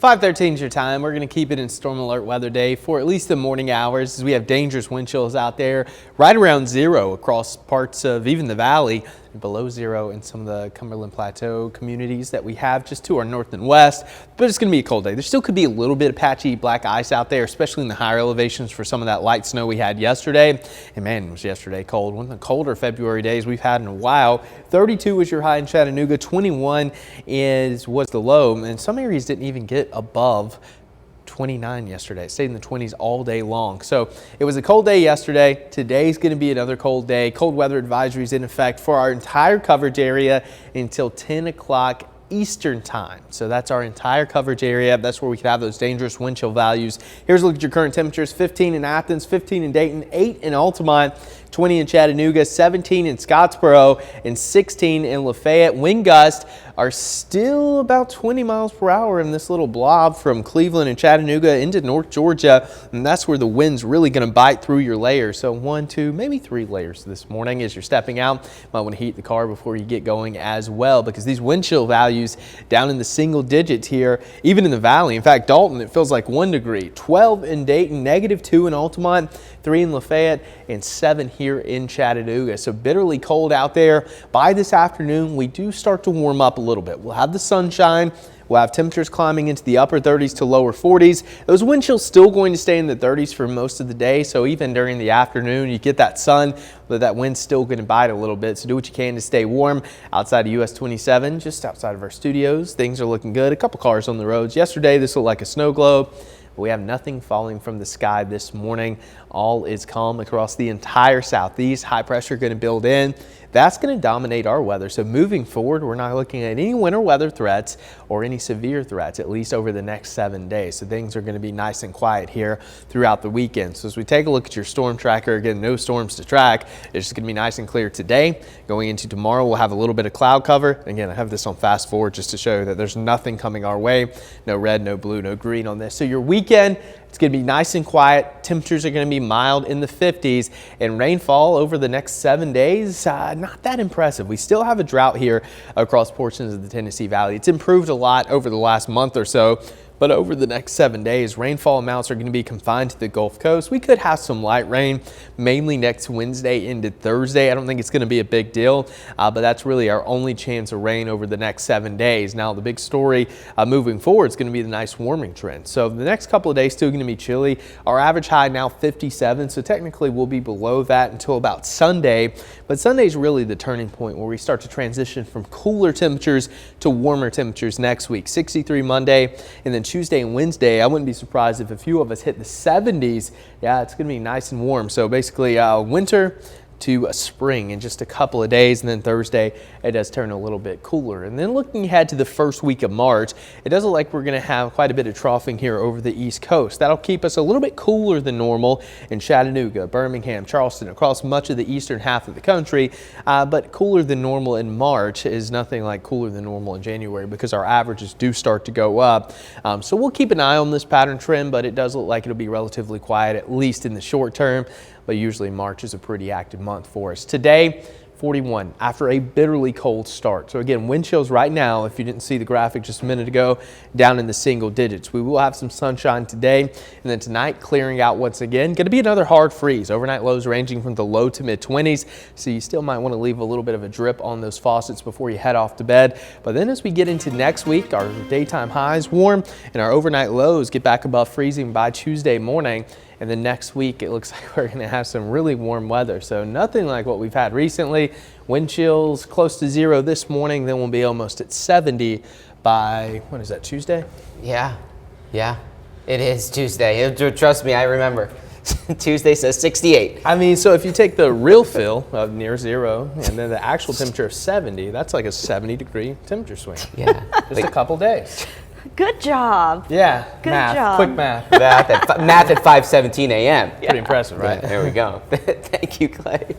5:13 is your time. We're going to keep it in storm alert weather day for at least the morning hours as we have dangerous wind chills out there right around zero across parts of even the valley, and below zero in some of the Cumberland Plateau communities that we have just to our north and west. But it's going to be a cold day. There still could be a little bit of patchy black ice out there, especially in the higher elevations for some of that light snow we had yesterday. And man, was yesterday cold. One of the colder February days we've had in a while. 32 was your high in Chattanooga. 21 was the low, and some areas didn't even get above 29 yesterday. It stayed in the 20s all day long. So it was a cold day yesterday. Today's going to be another cold day. Cold weather advisories in effect for our entire coverage area until 10 o'clock Eastern time. So that's our entire coverage area. That's where we could have those dangerous wind chill values. Here's a look at your current temperatures. 15 in Athens, 15 in Dayton, 8 in Altamont, 20 in Chattanooga, 17 in Scottsboro, and 16 in Lafayette. Wind gusts are still about 20 miles per hour in this little blob from Cleveland and Chattanooga into North Georgia, and that's where the wind's really going to bite through your layers. So 1, 2, maybe 3 layers this morning as you're stepping out. Might want to heat the car before you get going as well, because these wind chill values down in the single digits here, even in the valley. In fact, Dalton, it feels like 1 degree, 12 in Dayton, -2 in Altamont, 3 in Lafayette, and 7 here in Chattanooga. So bitterly cold out there. By this afternoon, we do start to warm up a little bit. We'll have the sunshine. We'll have temperatures climbing into the upper 30s to lower 40s. Those wind chills still going to stay in the 30s for most of the day. So even during the afternoon, you get that sun, but that wind's still going to bite a little bit. So do what you can to stay warm. Outside of US 27, just outside of our studios, things are looking good. A couple cars on the roads. Yesterday, this looked like a snow globe. We have nothing falling from the sky this morning. All is calm across the entire southeast. High pressure going to build in. That's going to dominate our weather. So moving forward, we're not looking at any winter weather threats or any severe threats, at least over the next 7 days. So things are going to be nice and quiet here throughout the weekend. So as we take a look at your storm tracker, again, no storms to track. It's just going to be nice and clear today. Going into tomorrow, we'll have a little bit of cloud cover. Again, I have this on fast forward just to show you that there's nothing coming our way. No red, no blue, no green on this. So your weekend, it's going to be nice and quiet. Temperatures are going to be mild in the 50s, and rainfall over the next 7 days, not that impressive. We still have a drought here across portions of the Tennessee Valley. It's improved a lot over the last month or so, but over the next 7 days, rainfall amounts are going to be confined to the Gulf Coast. We could have some light rain, mainly next Wednesday into Thursday. I don't think it's going to be a big deal, but that's really our only chance of rain over the next 7 days. Now, the big story moving forward is going to be the nice warming trend. So the next couple of days still going to be chilly. Our average high now 57, so technically we'll be below that until about Sunday. But Sunday is really the turning point where we start to transition from cooler temperatures to warmer temperatures next week. 63 Monday, and then Tuesday and Wednesday, I wouldn't be surprised if a few of us hit the 70s. Yeah, it's going to be nice and warm. So basically winter to spring in just a couple of days, and then Thursday it does turn a little bit cooler. And then looking ahead to the first week of March, it does look like we're going to have quite a bit of troughing here over the East Coast. That'll keep us a little bit cooler than normal in Chattanooga, Birmingham, Charleston, across much of the eastern half of the country, but cooler than normal in March is nothing like cooler than normal in January, because our averages do start to go up. So we'll keep an eye on this pattern trend, but it does look like it'll be relatively quiet, at least in the short term. But usually March is a pretty active month for us. Today, 41 after a bitterly cold start. So again, wind chills right now, if you didn't see the graphic just a minute ago, down in the single digits. We will have some sunshine today, and then tonight clearing out once again. Going to be another hard freeze. Overnight lows ranging from the low to mid 20s. So you still might want to leave a little bit of a drip on those faucets before you head off to bed. But then as we get into next week, our daytime highs warm and our overnight lows get back above freezing by Tuesday morning. And then next week, it looks like we're going to have some really warm weather. So nothing like what we've had recently. Wind chills close to zero this morning. Then we'll be almost at 70 by, what is that, Tuesday? Yeah, it is Tuesday. Trust me, I remember. Tuesday says 68. I mean, so if you take the real feel of near zero and then the actual temperature of 70, that's like a 70-degree temperature swing. Yeah. Just a couple days. Good job. Yeah, Good math, job. quick math. Math at 5:17 a.m. Pretty impressive, right? There we go. Thank you, Clay.